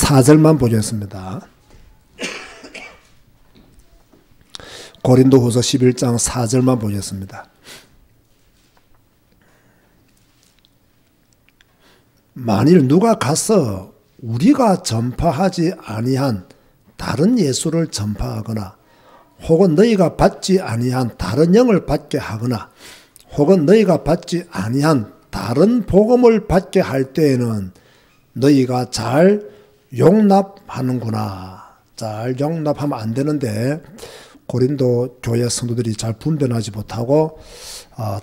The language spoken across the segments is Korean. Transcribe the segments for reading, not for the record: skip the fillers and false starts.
4절만 보겠습니다. 고린도후서 11장 4절만 보겠습니다. 만일 누가 가서 우리가 전파하지 아니한 다른 예수를 전파하거나 혹은 너희가 받지 아니한 다른 영을 받게 하거나 혹은 너희가 받지 아니한 다른 복음을 받게 할 때에는 너희가 잘 용납하는구나. 잘 용납하면 안 되는데 고린도 교회 성도들이 잘 분별하지 못하고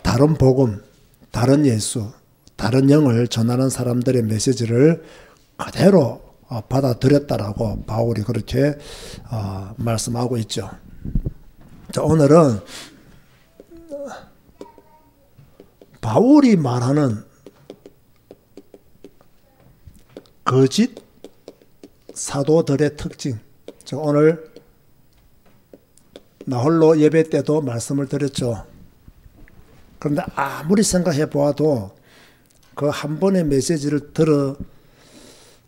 다른 복음, 다른 예수, 다른 영을 전하는 사람들의 메시지를 그대로 받아들였다라고 바울이 그렇게 말씀하고 있죠. 자, 오늘은 바울이 말하는 거짓 사도들의 특징. 저 오늘 나 홀로 예배 때도 말씀을 드렸죠. 그런데 아무리 생각해 보아도 그 한 번의 메시지를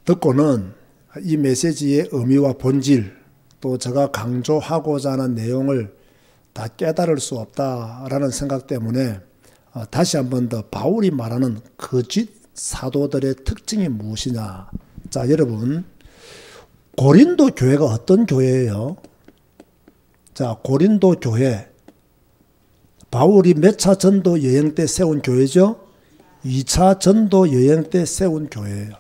듣고는 이 메시지의 의미와 본질, 또 제가 강조하고자 하는 내용을 다 깨달을 수 없다라는 생각 때문에 다시 한 번 더 바울이 말하는 거짓 사도들의 특징이 무엇이냐. 자, 여러분, 고린도 교회가 어떤 교회예요? 자, 고린도 교회, 바울이 몇 차 전도 여행 때 세운 교회죠? 2차 전도 여행 때 세운 교회예요.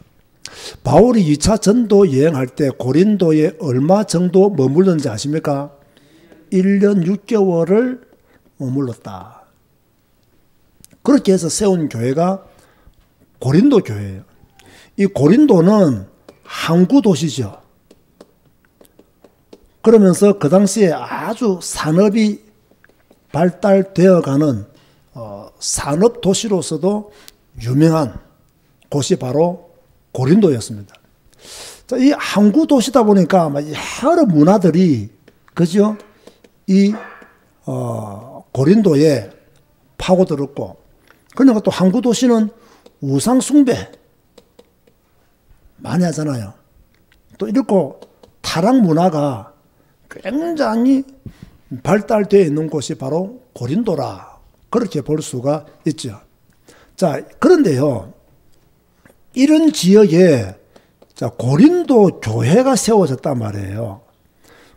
바울이 2차 전도 여행할 때 고린도에 얼마 정도 머물렀는지 아십니까? 1년 6개월을 머물렀다. 그렇게 해서 세운 교회가 고린도 교회예요. 이 고린도는 항구 도시죠. 그러면서 그 당시에 아주 산업이 발달되어가는 산업 도시로서도 유명한 곳이 바로 고린도였습니다. 자, 이 항구 도시다 보니까 여러 문화들이 그죠? 이 고린도에 파고들었고, 그러니까 또 항구 도시는 우상 숭배 많이 하잖아요. 또 이렇고 타락 문화가 굉장히 발달되어 있는 곳이 바로 고린도라, 그렇게 볼 수가 있죠. 자, 그런데요, 이런 지역에 고린도 교회가 세워졌단 말이에요.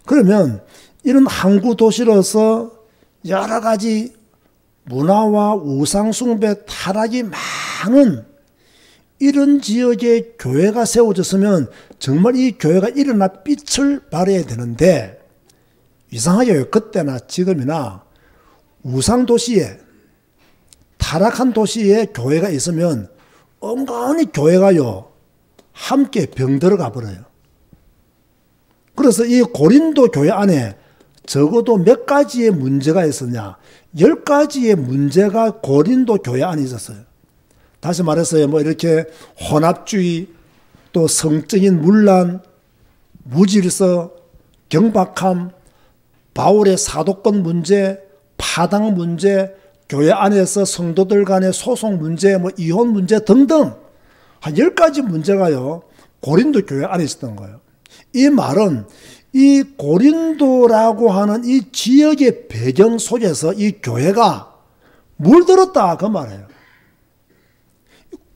그러면 이런 항구 도시로서 여러 가지 문화와 우상 숭배 타락이 많은 이런 지역에 교회가 세워졌으면 정말 이 교회가 일어나 빛을 발해야 되는데, 이상하게 그때나 지금이나 우상 도시에, 타락한 도시에 교회가 있으면 엉간히 교회가요 함께 병들어가 버려요. 그래서 이 고린도 교회 안에 적어도 몇 가지의 문제가 있었냐? 10가지의 문제가 고린도 교회 안에 있었어요. 다시 말해서 뭐 이렇게 혼합주의, 또 성적인 문란, 무질서, 경박함, 바울의 사도권 문제, 파당 문제, 교회 안에서 성도들 간의 소송 문제, 뭐 이혼 문제 등등 한 10가지 문제가요 고린도 교회 안에 있었던 거예요. 이 말은 이 고린도라고 하는 이 지역의 배경 속에서 이 교회가 물들었다, 그 말이에요.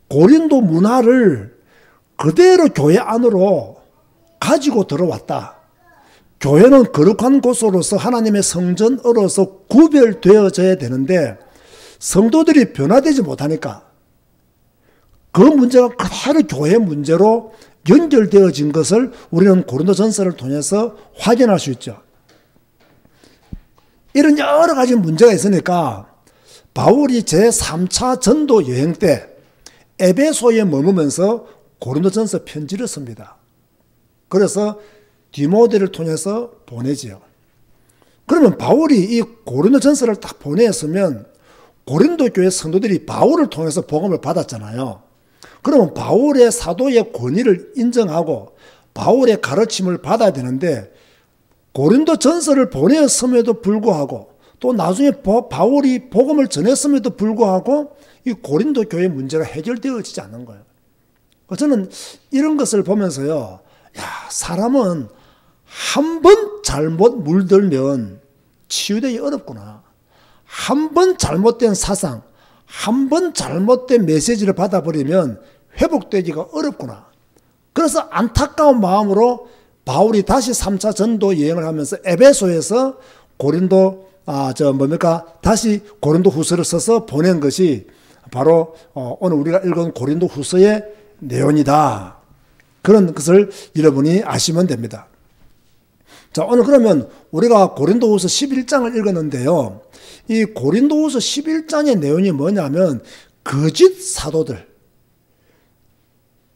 고린도 문화를 그대로 교회 안으로 가지고 들어왔다. 교회는 거룩한 곳으로서 하나님의 성전으로서 구별되어져야 되는데 성도들이 변화되지 못하니까 그 문제가 그대로 교회 문제로 연결되어진 것을 우리는 고린도전서를 통해서 확인할 수 있죠. 이런 여러 가지 문제가 있으니까 바울이 제3차 전도 여행 때 에베소에 머무면서 고린도전서 편지를 씁니다. 그래서 디모데를 통해서 보내지요. 그러면 바울이 이 고린도전서를 딱 보냈으면 고린도 교회 성도들이 바울을 통해서 복음을 받았잖아요. 그러면 바울의 사도의 권위를 인정하고 바울의 가르침을 받아야 되는데, 고린도전서를 보냈음에도 불구하고 또 나중에 바울이 복음을 전했음에도 불구하고 이 고린도 교회 문제가 해결되어지지 않는 거예요. 저는 이런 것을 보면서요, 야, 사람은 한 번 잘못 물들면 치유되기 어렵구나. 한 번 잘못된 사상, 한 번 잘못된 메시지를 받아버리면 회복되기가 어렵구나. 그래서 안타까운 마음으로 바울이 다시 3차 전도 여행을 하면서 에베소에서 다시 고린도 후서를 써서 보낸 것이 바로 오늘 우리가 읽은 고린도 후서의 내용이다. 그런 것을 여러분이 아시면 됩니다. 자, 오늘 그러면 우리가 고린도후서 11장을 읽었는데요. 이 고린도후서 11장의 내용이 뭐냐면 거짓 사도들,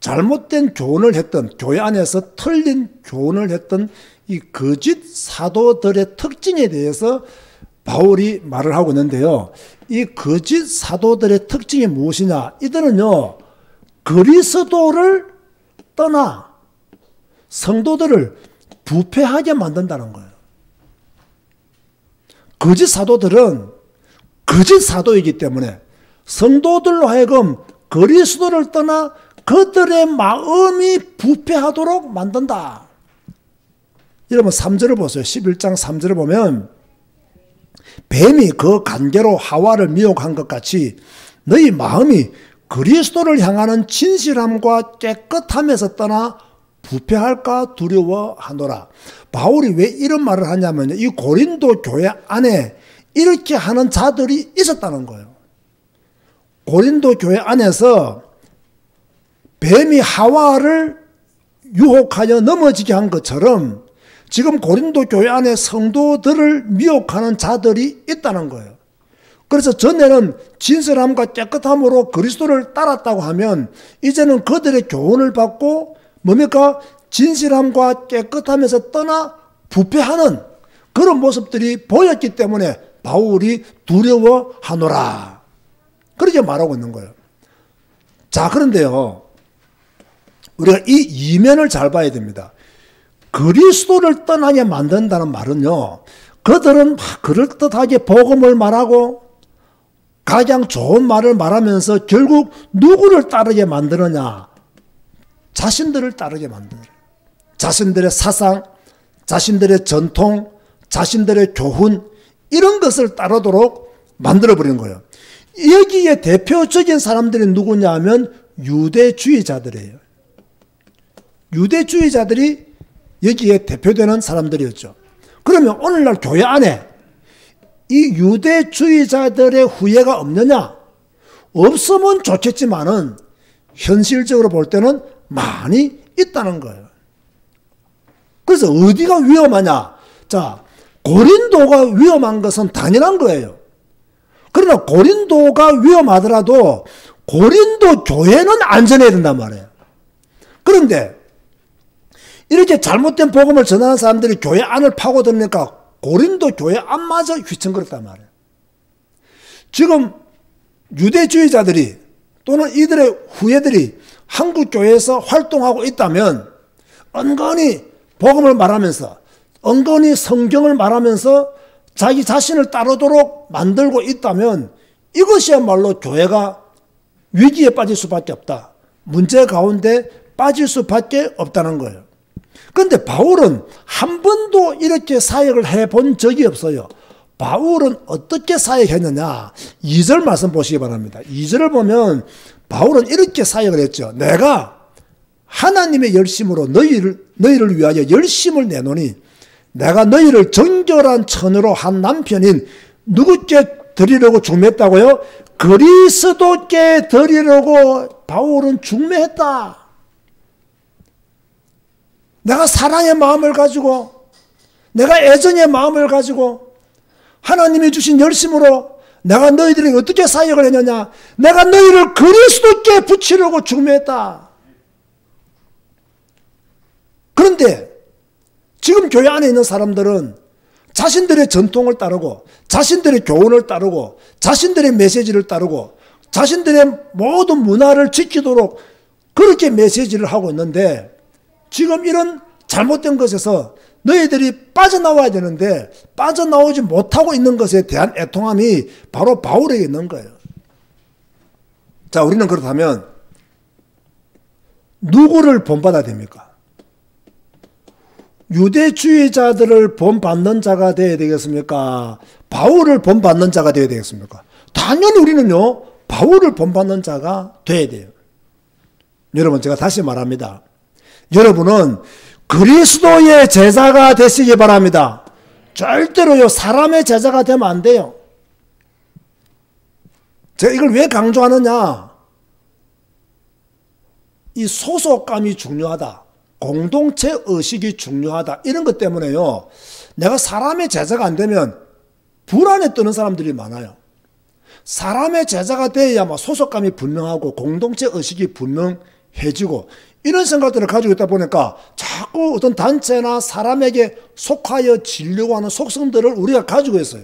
잘못된 교훈을 했던, 교회 안에서 틀린 교훈을 했던 이 거짓 사도들의 특징에 대해서 바울이 말을 하고 있는데요. 이 거짓 사도들의 특징이 무엇이냐? 이들은요, 그리스도를 떠나 성도들을 부패하게 만든다는 거예요. 거짓 사도들은 거짓 사도이기 때문에 성도들로 하여금 그리스도를 떠나 그들의 마음이 부패하도록 만든다. 여러분 3절을 보세요. 11장 3절을 보면 뱀이 그 관계로 하와를 미혹한 것 같이 너희 마음이 그리스도를 향하는 진실함과 깨끗함에서 떠나 부패할까 두려워하노라. 바울이 왜 이런 말을 하냐면 이 고린도 교회 안에 이렇게 하는 자들이 있었다는 거예요. 고린도 교회 안에서 뱀이 하와를 유혹하여 넘어지게 한 것처럼 지금 고린도 교회 안에 성도들을 미혹하는 자들이 있다는 거예요. 그래서 전에는 진실함과 깨끗함으로 그리스도를 따랐다고 하면 이제는 그들의 교훈을 받고 뭡니까? 진실함과 깨끗함에서 떠나 부패하는 그런 모습들이 보였기 때문에 바울이 두려워하노라. 그렇게 말하고 있는 거예요. 자, 그런데요, 우리가 이 이면을 잘 봐야 됩니다. 그리스도를 떠나게 만든다는 말은요, 그들은 막 그럴듯하게 복음을 말하고 가장 좋은 말을 말하면서 결국 누구를 따르게 만드느냐? 자신들을 따르게 만드느냐. 자신들의 사상, 자신들의 전통, 자신들의 교훈 이런 것을 따르도록 만들어버린 거예요. 여기에 대표적인 사람들이 누구냐 하면 유대주의자들이에요. 유대주의자들이 여기에 대표되는 사람들이었죠. 그러면 오늘날 교회 안에 이 유대주의자들의 후예가 없느냐? 없으면 좋겠지만은 현실적으로 볼 때는 많이 있다는 거예요. 그래서 어디가 위험하냐? 자, 고린도가 위험한 것은 당연한 거예요. 그러나 고린도가 위험하더라도 고린도 교회는 안전해야 된단 말이에요. 그런데 이렇게 잘못된 복음을 전하는 사람들이 교회 안을 파고들으니까 고린도 교회 안마저 휘청거렸단 말이에요. 지금 유대주의자들이 또는 이들의 후예들이 한국 교회에서 활동하고 있다면 은근히 복음을 말하면서 은근히 성경을 말하면서 자기 자신을 따르도록 만들고 있다면 이것이야말로 교회가 위기에 빠질 수밖에 없다. 문제 가운데 빠질 수밖에 없다는 거예요. 그런데 바울은 한 번도 이렇게 사역을 해본 적이 없어요. 바울은 어떻게 사역했느냐? 2절 말씀 보시기 바랍니다. 2절을 보면 바울은 이렇게 사역을 했죠. 내가 하나님의 열심으로 너희를 위하여 열심을 내노니 내가 너희를 정결한 처녀로 한 남편인 누구께 드리려고 중매했다고요? 그리스도께 드리려고 바울은 중매했다. 내가 사랑의 마음을 가지고 내가 애정의 마음을 가지고 하나님이 주신 열심으로 내가 너희들에게 어떻게 사역을 했느냐? 내가 너희를 그리스도께 붙이려고 중매했다. 그런데 지금 교회 안에 있는 사람들은 자신들의 전통을 따르고 자신들의 교훈을 따르고 자신들의 메시지를 따르고 자신들의 모든 문화를 지키도록 그렇게 메시지를 하고 있는데 지금 이런 잘못된 것에서 너희들이 빠져나와야 되는데 빠져나오지 못하고 있는 것에 대한 애통함이 바로 바울에게 있는 거예요. 자, 우리는 그렇다면 누구를 본받아야 됩니까? 유대주의자들을 본받는 자가 되어야 되겠습니까? 바울을 본받는 자가 되어야 되겠습니까? 당연히 우리는요, 바울을 본받는 자가 되어야 돼요. 여러분, 제가 다시 말합니다. 여러분은 그리스도의 제자가 되시기 바랍니다. 절대로요, 사람의 제자가 되면 안 돼요. 제가 이걸 왜 강조하느냐? 이 소속감이 중요하다. 공동체 의식이 중요하다. 이런 것 때문에요, 내가 사람의 제자가 안 되면 불안에 떠는 사람들이 많아요. 사람의 제자가 돼야 소속감이 분명하고 공동체 의식이 분명해지고, 이런 생각들을 가지고 있다 보니까 자꾸 어떤 단체나 사람에게 속하여 지려고 하는 속성들을 우리가 가지고 있어요.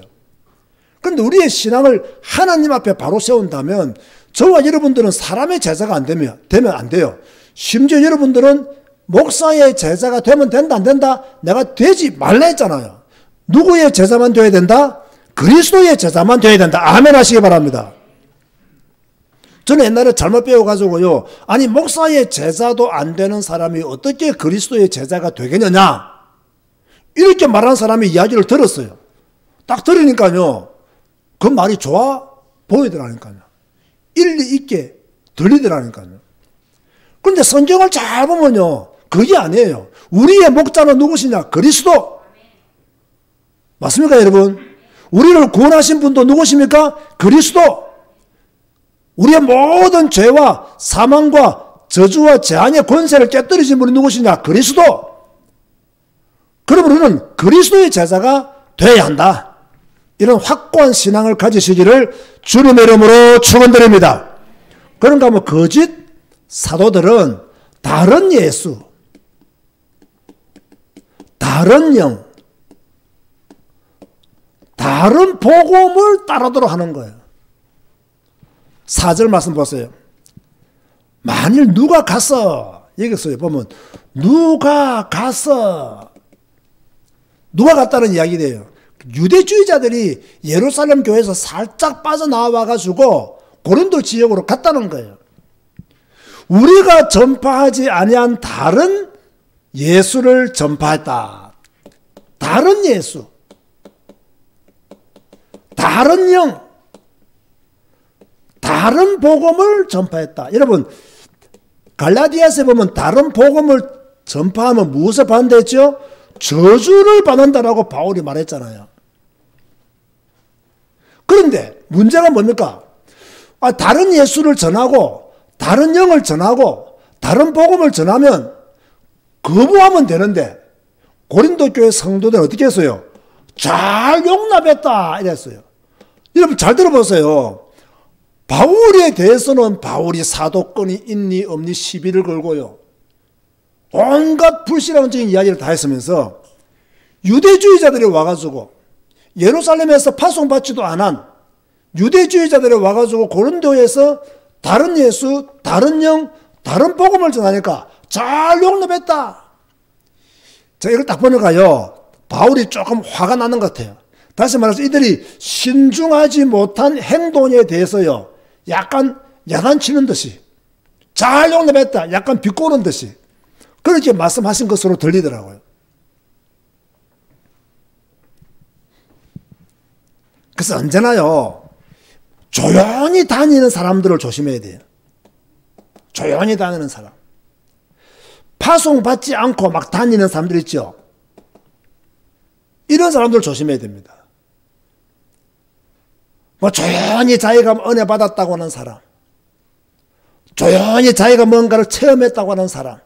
그런데 우리의 신앙을 하나님 앞에 바로 세운다면 저와 여러분들은 사람의 제자가 안 되면 안 돼요. 심지어 여러분들은 목사의 제자가 되면 된다 안 된다? 내가 되지 말라 했잖아요. 누구의 제자만 되어야 된다? 그리스도의 제자만 되어야 된다. 아멘 하시기 바랍니다. 저는 옛날에 잘못 배워가지고요, 아니 목사의 제자도 안 되는 사람이 어떻게 그리스도의 제자가 되겠느냐, 이렇게 말하는 사람의 이야기를 들었어요. 딱 들으니까요, 그 말이 좋아 보이더라니까요. 일리 있게 들리더라니까요. 그런데 성경을 잘 보면요, 그게 아니에요. 우리의 목자는 누구시냐? 그리스도. 맞습니까, 여러분? 우리를 구원하신 분도 누구십니까? 그리스도. 우리의 모든 죄와 사망과 저주와 재앙의 권세를 깨뜨리신 분이 누구시냐? 그리스도. 그러면 우리는 그리스도의 제자가 되어야 한다. 이런 확고한 신앙을 가지시기를 주님의 이름으로 축원드립니다. 그런가 하면 거짓 사도들은 다른 예수, 다른 영, 다른 복음을 따르도록 하는 거예요. 4절 말씀 보세요. 만일 누가 갔어, 여기서 보면 누가 갔어, 누가 갔다는 이야기돼요. 유대주의자들이 예루살렘 교회에서 살짝 빠져나와 가지고 고린도 지역으로 갔다는 거예요. 우리가 전파하지 아니한 다른 예수를 전파했다. 다른 예수, 다른 영, 다른 복음을 전파했다. 여러분, 갈라디아서에 보면 다른 복음을 전파하면 무엇을 반대했죠? 저주를 받는다라고 바울이 말했잖아요. 그런데 문제가 뭡니까? 다른 예수를 전하고 다른 영을 전하고 다른 복음을 전하면 거부하면 되는데, 고린도 교회 성도들은 어떻게 했어요? 잘 용납했다 이랬어요. 여러분 잘 들어보세요. 바울에 대해서는 바울이 사도권이 있니 없니 시비를 걸고요, 온갖 불신앙적인 이야기를 다 했으면서 유대주의자들이 와가지고 예루살렘에서 파송받지도 않은 유대주의자들이 와가지고 고린도에서 다른 예수, 다른 영, 다른 복음을 전하니까 잘 용납했다. 제가 이걸 딱 보니까요, 바울이 조금 화가 나는 것 같아요. 다시 말해서 이들이 신중하지 못한 행동에 대해서요, 약간 야단치는 듯이, 잘 용납했다, 약간 비꼬는 듯이 그렇게 말씀하신 것으로 들리더라고요. 그래서 언제나요, 조용히 다니는 사람들을 조심해야 돼요. 조용히 다니는 사람, 파송받지 않고 막 다니는 사람들 있죠. 이런 사람들 조심해야 됩니다. 조용히 자기가 은혜 받았다고 하는 사람, 조용히 자기가 뭔가를 체험했다고 하는 사람,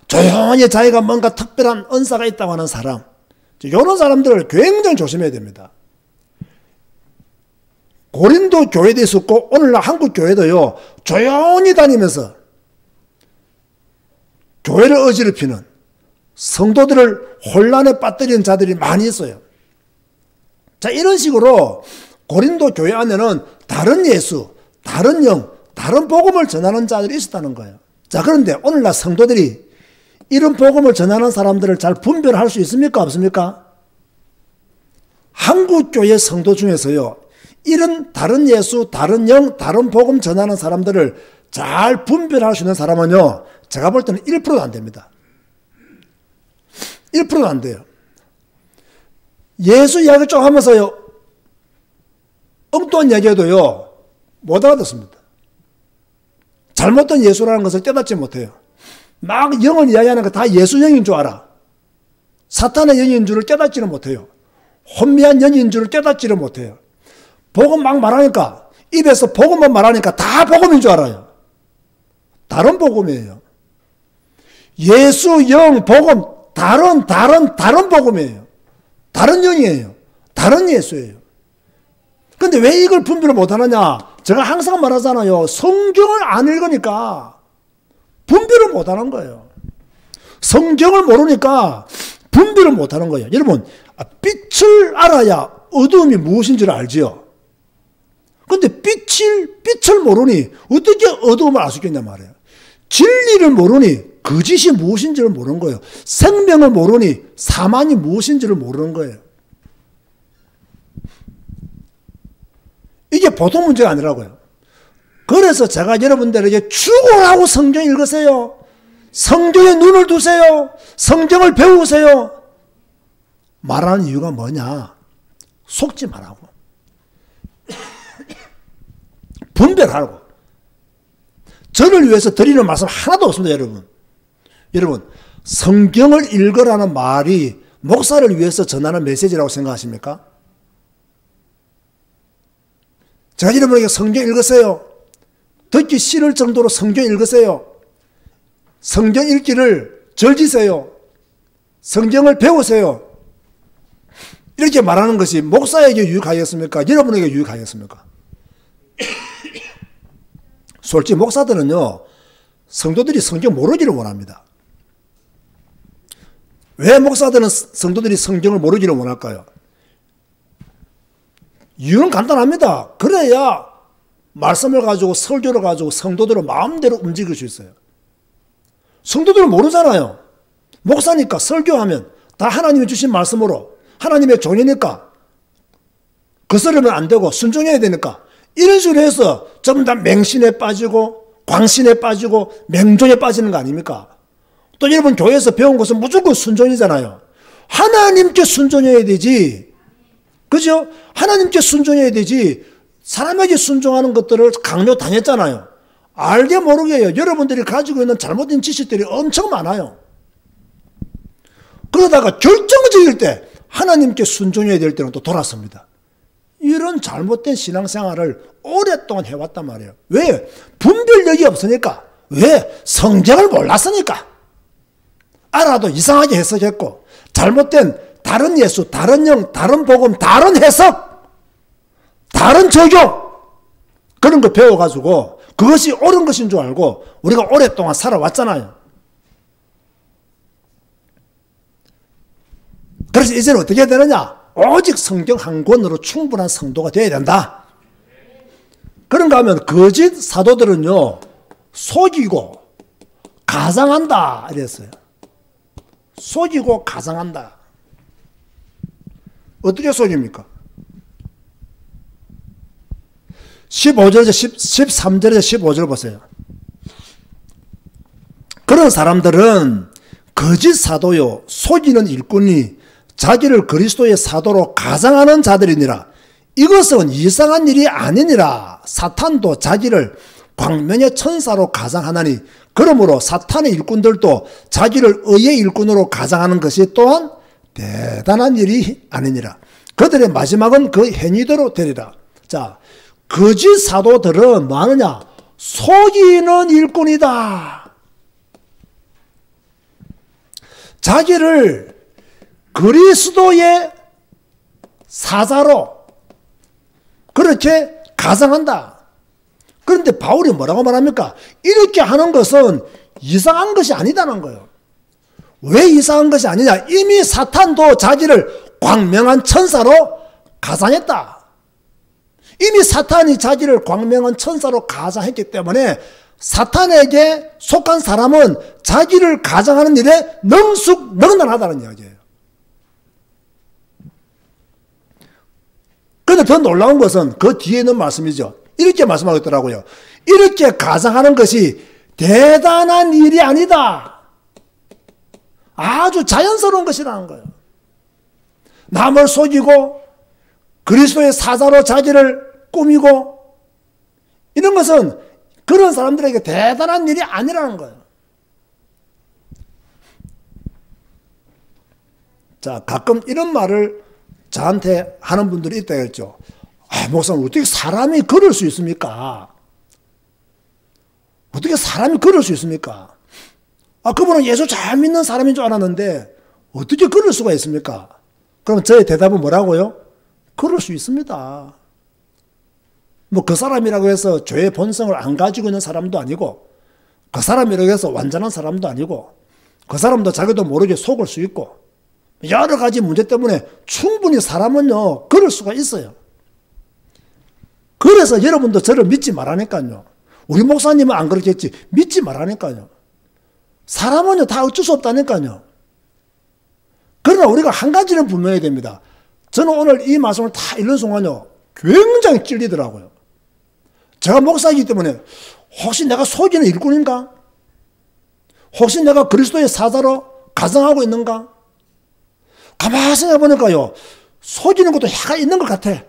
조용히 자기가 뭔가 특별한 은사가 있다고 하는 사람, 이런 사람들을 굉장히 조심해야 됩니다. 고린도 교회도 있었고 오늘날 한국 교회도요, 조용히 다니면서 교회를 어지럽히는, 성도들을 혼란에 빠뜨리는 자들이 많이 있어요. 자, 이런 식으로 고린도 교회 안에는 다른 예수, 다른 영, 다른 복음을 전하는 자들이 있었다는 거예요. 자, 그런데 오늘날 성도들이 이런 복음을 전하는 사람들을 잘 분별할 수 있습니까? 없습니까? 한국 교회 성도 중에서요, 이런 다른 예수, 다른 영, 다른 복음 전하는 사람들을 잘 분별할 수 있는 사람은요, 제가 볼 때는 1%도 안 됩니다. 1%도 안 돼요. 예수 이야기 좀 하면서요, 엉뚱한 이야기해도요, 못 알아듣습니다. 잘못된 예수라는 것을 깨닫지 못해요. 막 영을 이야기하는 거 다 예수 영인 줄 알아. 사탄의 영인 줄을 깨닫지를 못해요. 혼미한 영인 줄을 깨닫지를 못해요. 복음 막 말하니까, 입에서 복음만 말하니까 다 복음인 줄 알아요. 다른 복음이에요. 예수, 영, 복음, 다른 복음이에요. 다른 영이에요. 다른 예수예요. 근데 왜 이걸 분별을 못하느냐? 제가 항상 말하잖아요. 성경을 안 읽으니까 분별을 못하는 거예요. 성경을 모르니까 분별을 못하는 거예요. 여러분, 빛을 알아야 어두움이 무엇인지를 알지요. 근데 빛을 모르니 어떻게 어두움을 알 수 있겠냐 말이에요. 진리를 모르니 거짓이 무엇인지를 모르는 거예요. 생명을 모르니 사망이 무엇인지를 모르는 거예요. 이게 보통 문제가 아니라고요. 그래서 제가 여러분들에게 죽으라고 성경 읽으세요. 성경에 눈을 두세요. 성경을 배우세요. 말하는 이유가 뭐냐? 속지 말라고. 분별하라고. 저를 위해서 드리는 말씀 하나도 없습니다, 여러분. 여러분, 성경을 읽으라는 말이 목사를 위해서 전하는 메시지라고 생각하십니까? 제가 여러분에게 성경 읽으세요. 듣기 싫을 정도로 성경 읽으세요. 성경 읽기를 즐기세요. 성경을 배우세요. 이렇게 말하는 것이 목사에게 유익하겠습니까? 여러분에게 유익하겠습니까? 솔직히 목사들은요, 성도들이 성경 모르기를 원합니다. 왜 목사들은 성도들이 성경을 모르기를 원할까요? 이유는 간단합니다. 그래야 말씀을 가지고 설교를 가지고 성도들을 마음대로 움직일 수 있어요. 성도들은 모르잖아요. 목사니까 설교하면 다 하나님이 주신 말씀으로 하나님의 종이니까 거스르면 안 되고 순종해야 되니까 이런 식으로 해서 전부 다 맹신에 빠지고 광신에 빠지고 맹종에 빠지는 거 아닙니까? 또 여러분 교회에서 배운 것은 무조건 순종이잖아요. 하나님께 순종해야 되지. 그죠? 하나님께 순종해야 되지. 사람에게 순종하는 것들을 강요당했잖아요. 알게 모르게요. 여러분들이 가지고 있는 잘못된 지식들이 엄청 많아요. 그러다가 결정적일 때 하나님께 순종해야 될 때는 또 돌아섭니다. 이런 잘못된 신앙생활을 오랫동안 해왔단 말이에요. 왜? 분별력이 없으니까. 왜? 성경을 몰랐으니까. 알아도 이상하게 해석했고 잘못된 다른 예수, 다른 영, 다른 복음, 다른 해석, 다른 적용 그런 거 배워가지고 그것이 옳은 것인 줄 알고 우리가 오랫동안 살아왔잖아요. 그래서 이제는 어떻게 해야 되느냐? 오직 성경 한 권으로 충분한 성도가 되어야 된다. 그런가 하면 거짓 사도들은요, 속이고 가장한다 이랬어요. 속이고 가장한다. 어떻게 속입니까? 15절에서 13절에서 15절 보세요. 그런 사람들은 거짓 사도요, 속이는 일꾼이 자기를 그리스도의 사도로 가장하는 자들이니라. 이것은 이상한 일이 아니니라. 사탄도 자기를 광명의 천사로 가장하나니 그러므로 사탄의 일꾼들도 자기를 의의 일꾼으로 가장하는 것이 또한 대단한 일이 아니니라. 그들의 마지막은 그 행위대로 되리라. 자, 거짓 사도들은 뭐 하느냐? 속이는 일꾼이다. 자기를 그리스도의 사자로 그렇게 가장한다. 그런데 바울이 뭐라고 말합니까? 이렇게 하는 것은 이상한 것이 아니다는 거예요. 왜 이상한 것이 아니냐? 이미 사탄도 자기를 광명한 천사로 가장했다. 이미 사탄이 자기를 광명한 천사로 가장했기 때문에 사탄에게 속한 사람은 자기를 가장하는 일에 능수능란하다는 이야기예요. 그런데 더 놀라운 것은 그 뒤에 있는 말씀이죠. 이렇게 말씀하고 있더라고요. 이렇게 가장하는 것이 대단한 일이 아니다. 아주 자연스러운 것이라는 거예요. 남을 속이고 그리스도의 사자로 자기를 꾸미고 이런 것은 그런 사람들에게 대단한 일이 아니라는 거예요. 자, 가끔 이런 말을 저한테 하는 분들이 있다 했죠. 목사님, 어떻게 사람이 그럴 수 있습니까? 어떻게 사람이 그럴 수 있습니까? 그분은 예수 잘 믿는 사람인 줄 알았는데 어떻게 그럴 수가 있습니까? 그럼 저의 대답은 뭐라고요? 그럴 수 있습니다. 뭐 그 사람이라고 해서 죄의 본성을 안 가지고 있는 사람도 아니고, 그 사람이라고 해서 완전한 사람도 아니고, 그 사람도 자기도 모르게 속을 수 있고, 여러 가지 문제 때문에 충분히 사람은요, 그럴 수가 있어요. 그래서 여러분도 저를 믿지 말라니까요. 우리 목사님은 안 그렇겠지. 믿지 말라니까요. 사람은요, 다 어쩔 수 없다니까요. 그러나 우리가 한 가지는 분명히 됩니다. 저는 오늘 이 말씀을 다 읽는 순간요, 굉장히 찔리더라고요. 제가 목사이기 때문에 혹시 내가 속이는 일꾼인가? 혹시 내가 그리스도의 사자로 가정하고 있는가? 가만히 생각해보니까요, 속이는 것도 약간 있는 것 같아.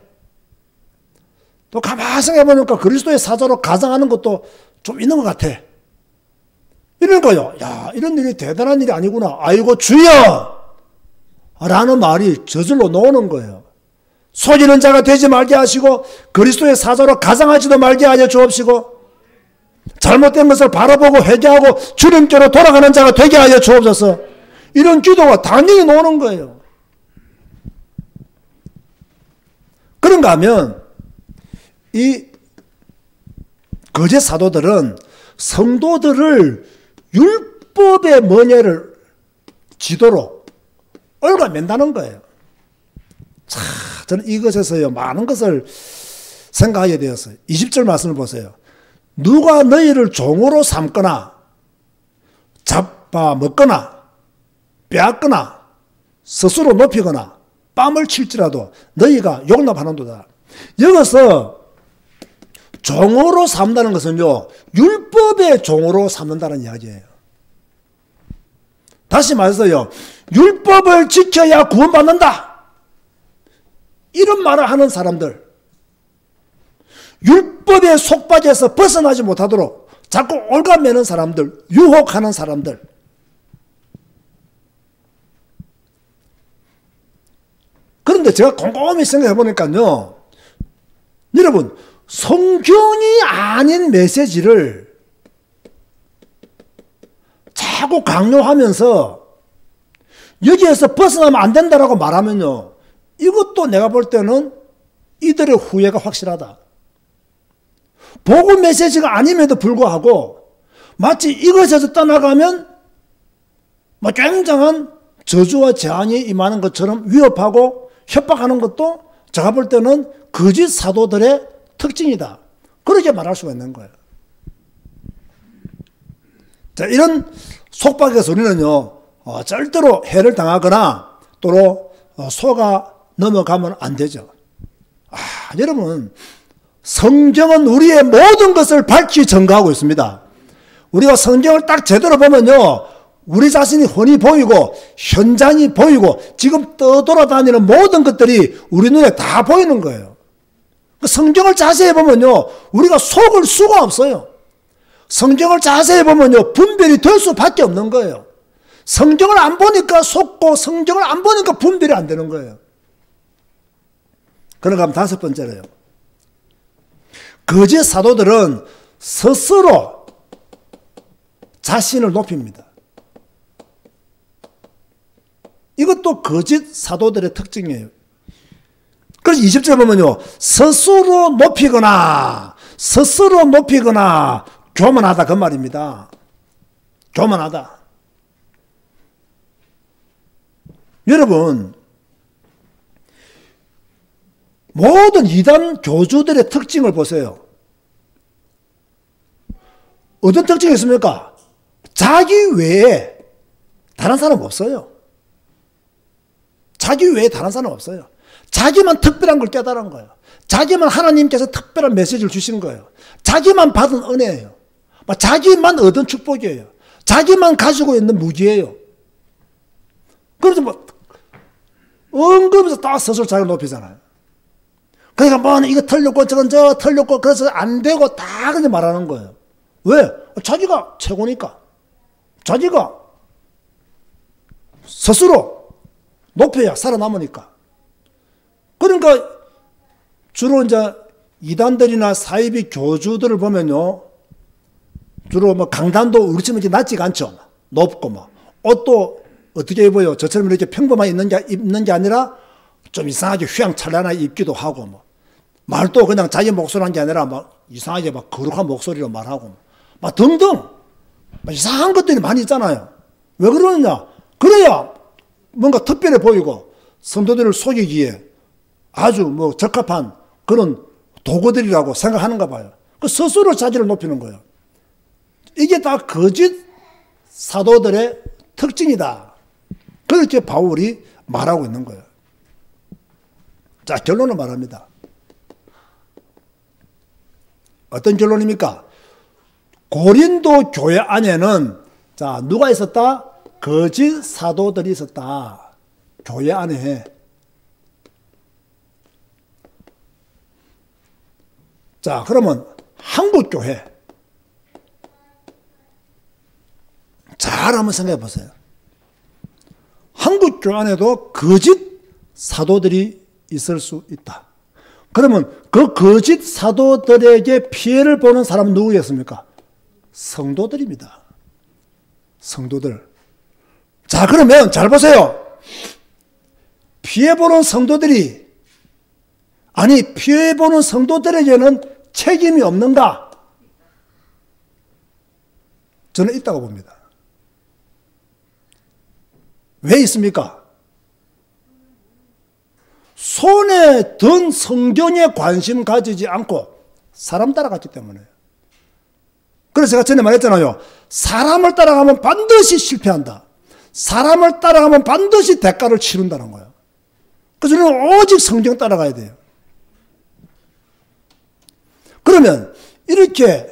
또 가만히 생각해보니까 그리스도의 사자로 가정하는 것도 좀 있는 것 같아. 이러니까요, 야, 이런 일이 대단한 일이 아니구나. 아이고, 주여! 라는 말이 저절로 나오는 거예요. 속이는 자가 되지 말게 하시고 그리스도의 사자로 가장하지도 말게 하여 주옵시고 잘못된 것을 바라보고 회개하고 주님께로 돌아가는 자가 되게 하여 주옵소서. 이런 기도가 당연히 나오는 거예요. 그런가 하면 이 거짓 사도들은 성도들을 율법의 번뇌를 지도로 얽어맨다는 거예요. 자, 저는 이것에서요, 많은 것을 생각하게 되었어요. 20절 말씀을 보세요. 누가 너희를 종으로 삼거나 잡아먹거나 빼앗거나 스스로 높이거나 뺨을 칠지라도 너희가 용납하는도다. 여기서 종으로 삼다는 것은요, 율법의 종으로 삼는다는 이야기예요. 다시 말해서요, 율법을 지켜야 구원받는다. 이런 말을 하는 사람들, 율법의 속박에서 벗어나지 못하도록 자꾸 올가매는 사람들, 유혹하는 사람들, 그런데 제가 곰곰이 생각해 보니까요, 여러분, 성경이 아닌 메시지를 자꾸 강요하면서 여기에서 벗어나면 안 된다라고 말하면요, 이것도 내가 볼 때는 이들의 후회가 확실하다. 복음 메시지가 아님에도 불구하고 마치 이것에서 떠나가면 굉장한 저주와 재앙이 임하는 것처럼 위협하고 협박하는 것도 제가 볼 때는 거짓 사도들의 특징이다. 그렇게 말할 수가 있는 거예요. 자, 이런 속박에서 우리는요, 절대로 해를 당하거나 또로 속아 넘어가면 안 되죠. 여러분, 성경은 우리의 모든 것을 밝히 증거하고 있습니다. 우리가 성경을 딱 제대로 보면요, 우리 자신이 훤히 보이고 현장이 보이고 지금 떠돌아다니는 모든 것들이 우리 눈에 다 보이는 거예요. 성경을 자세히 보면요, 우리가 속을 수가 없어요. 성경을 자세히 보면요, 분별이 될 수밖에 없는 거예요. 성경을 안 보니까 속고 성경을 안 보니까 분별이 안 되는 거예요. 그러니까 다섯 번째로요, 거짓 사도들은 스스로 자신을 높입니다. 이것도 거짓 사도들의 특징이에요. 그래서 20절 보면요, 스스로 높이거나 교만하다, 그 말입니다. 교만하다. 여러분, 모든 이단 교주들의 특징을 보세요. 어떤 특징이 있습니까? 자기 외에 다른 사람 없어요. 자기 외에 다른 사람 없어요. 자기만 특별한 걸 깨달은 거예요. 자기만 하나님께서 특별한 메시지를 주신 거예요. 자기만 받은 은혜예요. 자기만 얻은 축복이에요. 자기만 가지고 있는 무기예요. 그래서 뭐 언급해서 딱 스스로 자기를 높이잖아요. 그러니까 뭐 이거 틀렸고 저건 저 틀렸고 그래서 안 되고 다 그렇게 말하는 거예요. 왜? 자기가 최고니까. 자기가 스스로 높여야 살아남으니까. 그러니까 주로 이제 이단들이나 사이비 교주들을 보면요, 주로 뭐 강단도 우리처럼 이렇게 낮지가 않죠. 높고 뭐 옷도 어떻게 입어요? 저처럼 이렇게 평범하게 입는 게 아니라 좀 이상하게 휘황찬란하게 입기도 하고 뭐 말도 그냥 자기 목소리 한 게 아니라 막 이상하게 막 거룩한 목소리로 말하고 막 등등 막 이상한 것들이 많이 있잖아요. 왜 그러느냐? 그래야 뭔가 특별해 보이고 성도들을 속이기에 아주 뭐 적합한 그런 도구들이라고 생각하는가 봐요. 그 스스로 자기를 높이는 거예요. 이게 다 거짓 사도들의 특징이다. 그렇게 바울이 말하고 있는 거예요. 자, 결론을 말합니다. 어떤 결론입니까? 고린도 교회 안에는 자, 누가 있었다? 거짓 사도들이 있었다. 교회 안에. 자, 그러면 한국 교회. 잘 한번 생각해 보세요. 한국 교회 안에도 거짓 사도들이 있을 수 있다. 그러면 그 거짓 사도들에게 피해를 보는 사람은 누구겠습니까? 성도들입니다. 성도들. 자, 그러면 잘 보세요. 피해보는 성도들이, 아니, 피해보는 성도들에게는 책임이 없는가? 저는 있다고 봅니다. 왜 있습니까? 손에 든 성경에 관심 가지지 않고 사람 따라갔기 때문에. 그래서 제가 전에 말했잖아요. 사람을 따라가면 반드시 실패한다. 사람을 따라가면 반드시 대가를 치른다는 거예요. 그래서 우리는 오직 성경 따라가야 돼요. 그러면 이렇게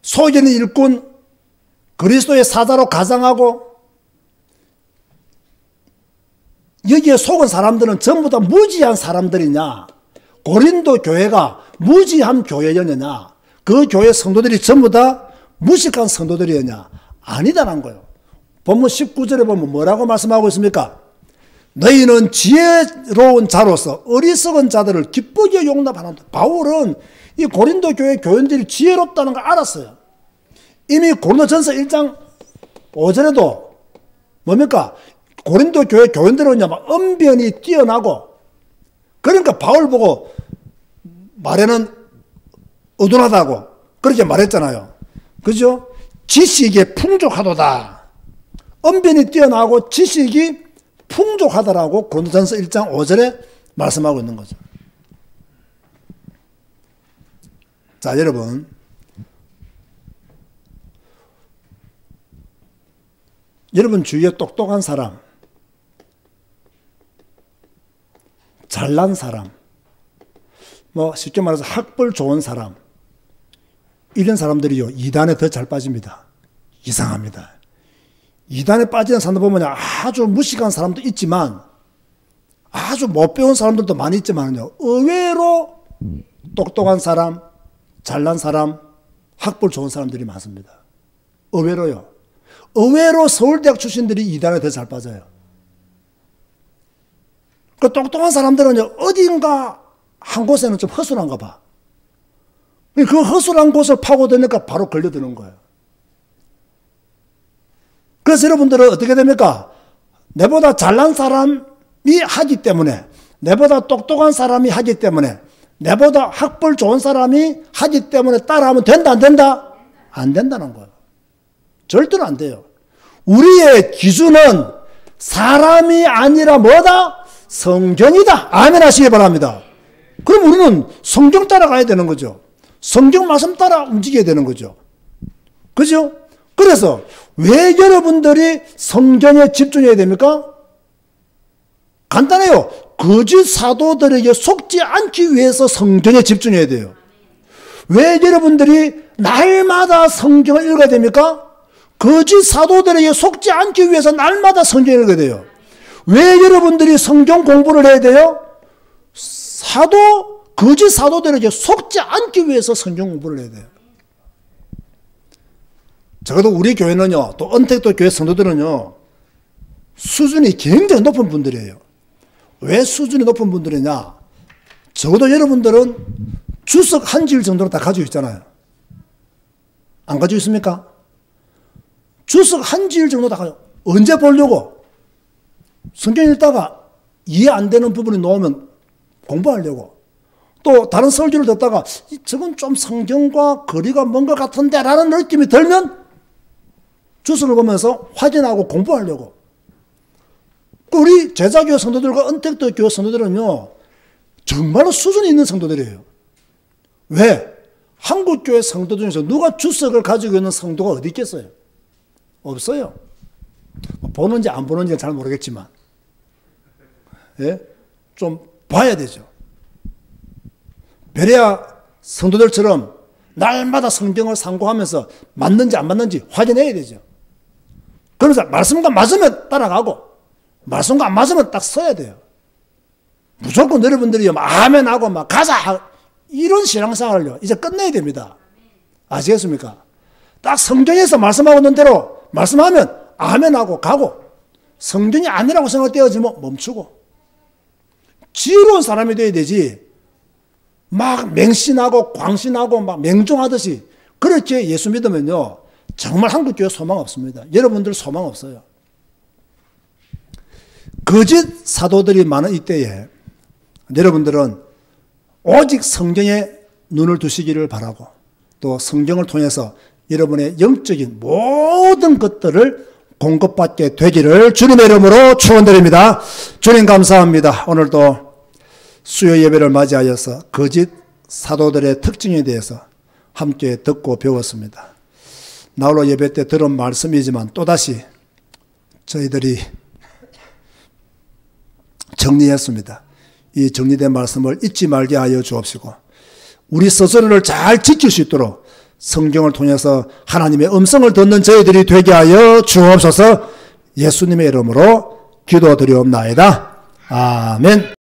소견의 일꾼, 그리스도의 사자로 가장하고 여기에 속은 사람들은 전부 다 무지한 사람들이냐? 고린도 교회가 무지한 교회였느냐? 그 교회 성도들이 전부 다 무식한 성도들이었냐? 아니다라는 거예요. 본문 19절에 보면 뭐라고 말씀하고 있습니까? 너희는 지혜로운 자로서 어리석은 자들을 기쁘게 용납하는다. 바울은 이 고린도 교회 교인들이 지혜롭다는 걸 알았어요. 이미 고린도전서 1장 5절에도 뭡니까? 고린도 교회 교인들은 언변이 뛰어나고, 그러니까 바울 보고 말에는 어둔하다고 그렇게 말했잖아요. 그죠? 지식이 풍족하도다. 언변이 뛰어나고 지식이 풍족하다라고 고린도전서 1장 5절에 말씀하고 있는 거죠. 자, 여러분, 여러분 주위에 똑똑한 사람, 잘난 사람, 뭐 쉽게 말해서 학벌 좋은 사람, 이런 사람들이요 이단에 더 잘 빠집니다. 이상합니다. 이단에 빠지는 사람들 보면 아주 무식한 사람도 있지만 아주 못 배운 사람들도 많이 있지만요, 의외로 똑똑한 사람, 잘난 사람, 학벌 좋은 사람들이 많습니다. 의외로요. 의외로 서울대학 출신들이 이단에 더 잘 빠져요. 그 똑똑한 사람들은 어딘가 한 곳에는 좀 허술한가 봐. 그 허술한 곳을 파고드니까 바로 걸려드는 거예요. 그래서 여러분들은 어떻게 됩니까? 내보다 잘난 사람이 하기 때문에, 내보다 똑똑한 사람이 하기 때문에, 내보다 학벌 좋은 사람이 하기 때문에 따라하면 된다, 안 된다? 안 된다는 거예요. 절대로 안 돼요. 우리의 기준은 사람이 아니라 뭐다? 성경이다. 아멘 하시기 바랍니다. 그럼 우리는 성경 따라가야 되는 거죠. 성경 말씀 따라 움직여야 되는 거죠. 그죠? 그래서 왜 여러분들이 성경에 집중해야 됩니까? 간단해요. 거짓 사도들에게 속지 않기 위해서 성경에 집중해야 돼요. 왜 여러분들이 날마다 성경을 읽어야 됩니까? 거짓 사도들에게 속지 않기 위해서 날마다 성경을 읽어야 돼요. 왜 여러분들이 성경 공부를 해야 돼요? 거짓 사도들에게 속지 않기 위해서 성경 공부를 해야 돼요. 적어도 우리 교회는요, 또 언택도 교회 성도들은요, 수준이 굉장히 높은 분들이에요. 왜 수준이 높은 분들이냐? 적어도 여러분들은 주석 한 질 정도는 다 가지고 있잖아요. 안 가지고 있습니까? 주석 한 질 정도 다 가지고, 언제 보려고? 성경 읽다가 이해 안 되는 부분이 나오면 공부하려고. 또 다른 설교를 듣다가 저건 좀 성경과 거리가 먼 것 같은데 라는 느낌이 들면 주석을 보면서 확인하고 공부하려고. 우리 제자교회 성도들과 언택도 교회 성도들은요, 정말로 수준이 있는 성도들이에요. 왜? 한국교회 성도 중에서 누가 주석을 가지고 있는 성도가 어디 있겠어요? 없어요. 보는지 안 보는지는 잘 모르겠지만, 예? 좀 봐야 되죠. 베레아 성도들처럼 날마다 성경을 상고하면서 맞는지 안 맞는지 확인해야 되죠. 그러면서 말씀과 맞으면 따라가고, 말씀과 안 맞으면 딱 서야 돼요. 무조건 여러분들이 아멘하고 막 가자 이런 신앙생활을요 이제 끝내야 됩니다. 아시겠습니까? 딱 성경에서 말씀하고 있는 대로 말씀하면 아멘하고 가고, 성경이 아니라고 생각되어지면 멈추고, 지혜로운 사람이 돼야 되지 막 맹신하고 광신하고 막 맹종하듯이 그렇게 예수 믿으면요 정말 한국교회 소망 없습니다. 여러분들 소망 없어요. 거짓 사도들이 많은 이때에 여러분들은 오직 성경에 눈을 두시기를 바라고, 또 성경을 통해서 여러분의 영적인 모든 것들을 공급받게 되기를 주님의 이름으로 축원드립니다. 주님 감사합니다. 오늘도 수요 예배를 맞이하여서 거짓 사도들의 특징에 대해서 함께 듣고 배웠습니다. 나홀로 예배 때 들은 말씀이지만 또다시 저희들이 정리했습니다. 이 정리된 말씀을 잊지 말게 하여 주옵시고, 우리 스스로를 잘 지킬 수 있도록 성경을 통해서 하나님의 음성을 듣는 저희들이 되게 하여 주옵소서. 예수님의 이름으로 기도드리옵나이다. 아멘.